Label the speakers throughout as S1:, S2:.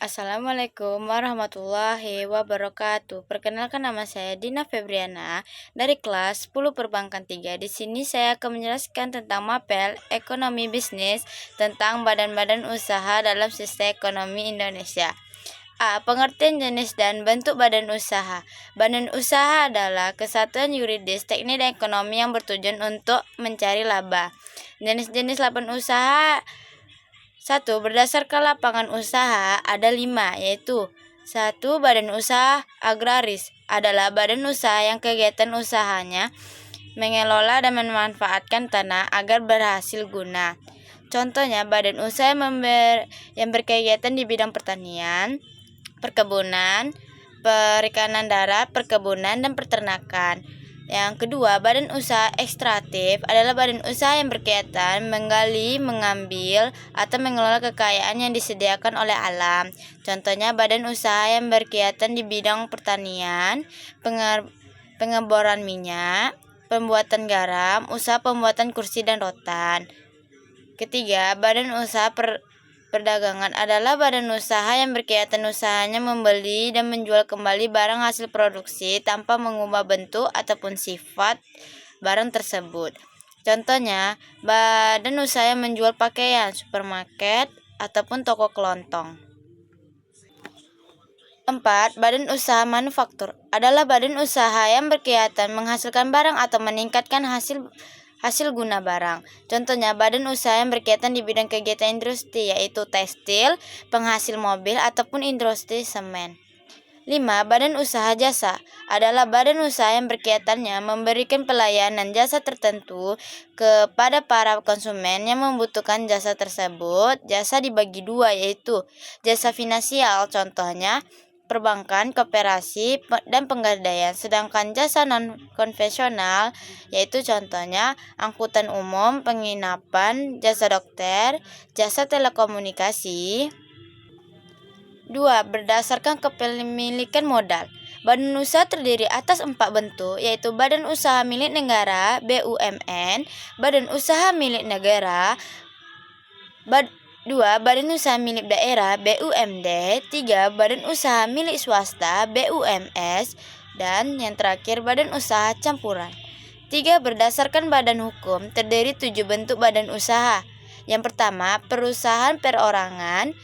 S1: Assalamualaikum warahmatullahi wabarakatuh. Perkenalkan, nama saya Dina Febriana dari kelas 10 Perbankan 3. Di sini saya akan menjelaskan tentang mapel ekonomi bisnis tentang badan-badan usaha dalam sistem ekonomi Indonesia. A. Pengertian jenis dan bentuk badan usaha. Badan usaha adalah kesatuan yuridis, teknik dan ekonomi yang bertujuan untuk mencari laba. Jenis-jenis lapangan usaha: 1. Berdasarkan lapangan usaha ada 5, yaitu 1. Badan usaha agraris adalah badan usaha yang kegiatan usahanya mengelola dan memanfaatkan tanah agar berhasil guna. Contohnya, badan usaha yang berkegiatan di bidang pertanian, perkebunan, perikanan darat, perkebunan, dan peternakan. Yang kedua, badan usaha ekstraktif adalah badan usaha yang berkegiatan menggali, mengambil, atau mengelola kekayaan yang disediakan oleh alam. Contohnya, badan usaha yang berkegiatan di bidang pertanian, pengeboran minyak, pembuatan garam, usaha pembuatan kursi dan rotan. Ketiga, badan usaha perdagangan adalah badan usaha yang berkegiatan usahanya membeli dan menjual kembali barang hasil produksi tanpa mengubah bentuk ataupun sifat barang tersebut. Contohnya, badan usaha yang menjual pakaian, supermarket, ataupun toko kelontong. 4. Badan usaha manufaktur adalah badan usaha yang berkegiatan menghasilkan barang atau meningkatkan hasil guna barang. Contohnya, badan usaha yang berkegiatan di bidang kegiatan industri, yaitu tekstil, penghasil mobil, ataupun industri semen. 5. Badan usaha jasa adalah badan usaha yang berkegiatannya memberikan pelayanan jasa tertentu kepada para konsumen yang membutuhkan jasa tersebut. Jasa dibagi dua, yaitu jasa finansial, contohnya perbankan, koperasi, dan penggadaian. Sedangkan jasa non-konvensional, yaitu contohnya angkutan umum, penginapan, jasa dokter, jasa telekomunikasi. 2. Berdasarkan kepemilikan modal. Badan usaha terdiri atas 4 bentuk, yaitu badan usaha milik negara (BUMN), badan usaha milik negara, 2. Badan usaha milik daerah (BUMD), 3. Badan usaha milik swasta (BUMS), dan yang terakhir badan usaha campuran. 3. Berdasarkan badan hukum terdiri 7 bentuk badan usaha. Yang pertama, perusahaan perorangan.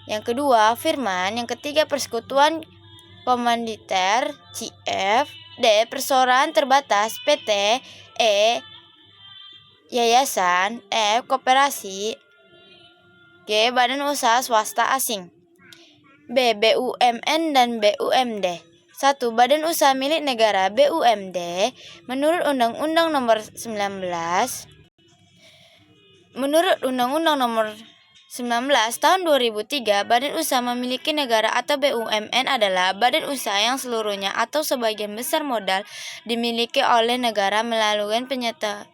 S1: Yang kedua, firman. Yang ketiga, persekutuan komanditer (CF). D. Perseroan terbatas (PT). E. Yayasan. F. Koperasi. G. Badan usaha swasta asing. B. BUMN dan BUMD. 1. Badan usaha milik negara BUMD. Menurut Undang-Undang Nomor 19 Tahun 2003, badan usaha memiliki negara atau BUMN adalah badan usaha yang seluruhnya atau sebagian besar modal dimiliki oleh negara melalui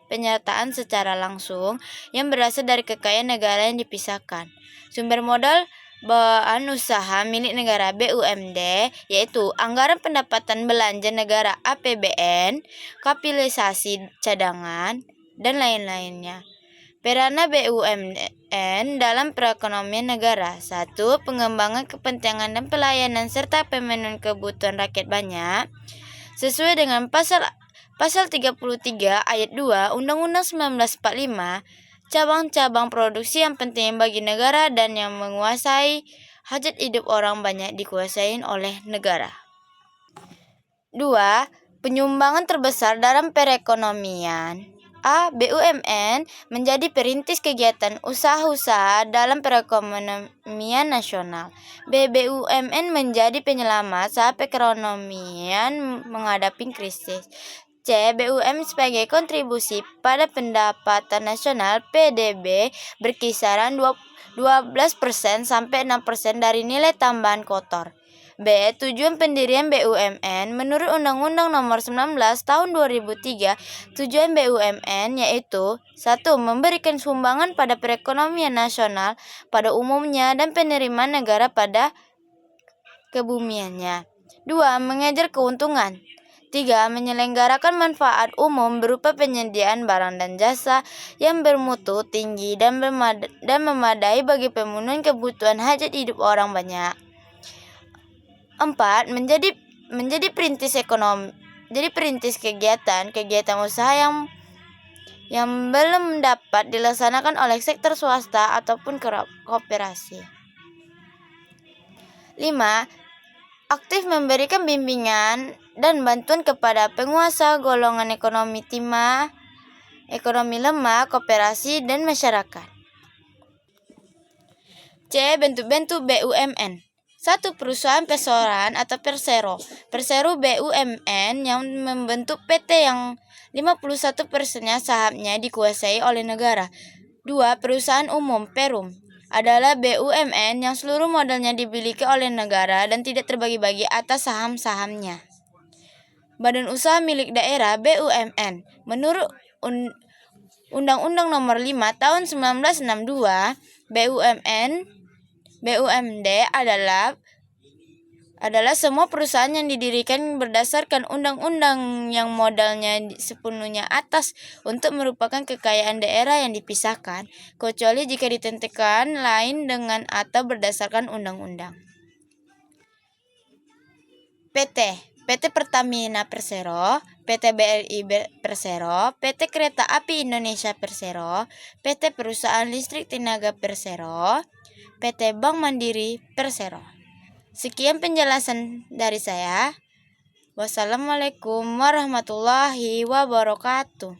S1: penyertaan secara langsung yang berasal dari kekayaan negara yang dipisahkan. Sumber modal badan usaha milik negara BUMD yaitu anggaran pendapatan belanja negara APBN, kapitalisasi cadangan, dan lain-lainnya. Peranan BUMN dalam perekonomian negara. 1. Pengembangan kepentingan dan pelayanan serta pemenuhan kebutuhan rakyat banyak. Sesuai dengan pasal 33 ayat 2 Undang-Undang 1945, cabang-cabang produksi yang penting bagi negara dan yang menguasai hajat hidup orang banyak dikuasai oleh negara. 2. Penyumbangan terbesar dalam perekonomian. A. BUMN menjadi perintis kegiatan usaha-usaha dalam perekonomian nasional. B. BUMN menjadi penyelamat saat perekonomian menghadapi krisis. C. BUMN sebagai kontribusi pada pendapatan nasional PDB berkisaran 12% sampai 6% dari nilai tambahan kotor. B. Tujuan pendirian BUMN. Menurut Undang-Undang Nomor 19 Tahun 2003, tujuan BUMN yaitu 1. Memberikan sumbangan pada perekonomian nasional pada umumnya dan penerimaan negara pada kebumiannya. 2. Mengejar keuntungan. 3. Menyelenggarakan manfaat umum berupa penyediaan barang dan jasa yang bermutu tinggi dan memadai bagi pemenuhan kebutuhan hajat hidup orang banyak. 4. Menjadi perintis ekonomi. Jadi perintis kegiatan usaha yang belum dapat dilaksanakan oleh sektor swasta ataupun koperasi. 5. Aktif memberikan bimbingan dan bantuan kepada pengusaha golongan ekonomi lemah, koperasi, dan masyarakat. C. Bentuk-bentuk BUMN. 1. Perusahaan perseroan atau persero. Persero BUMN yang membentuk PT yang 51%-nya sahamnya dikuasai oleh negara. 2. Perusahaan umum Perum adalah BUMN yang seluruh modalnya dimiliki oleh negara dan tidak terbagi-bagi atas saham-sahamnya. Badan Usaha Milik Daerah BUMN. Menurut Undang-Undang Nomor 5 Tahun 1962, BUMD adalah semua perusahaan yang didirikan berdasarkan undang-undang yang modalnya sepenuhnya atas untuk merupakan kekayaan daerah yang dipisahkan, kecuali jika ditentukan lain dengan atau berdasarkan undang-undang. PT Pertamina Persero, PT BRI Persero, PT Kereta Api Indonesia Persero, PT Perusahaan Listrik Tenaga Persero, PT Bank Mandiri Persero. Sekian penjelasan dari saya. Wassalamualaikum warahmatullahi wabarakatuh.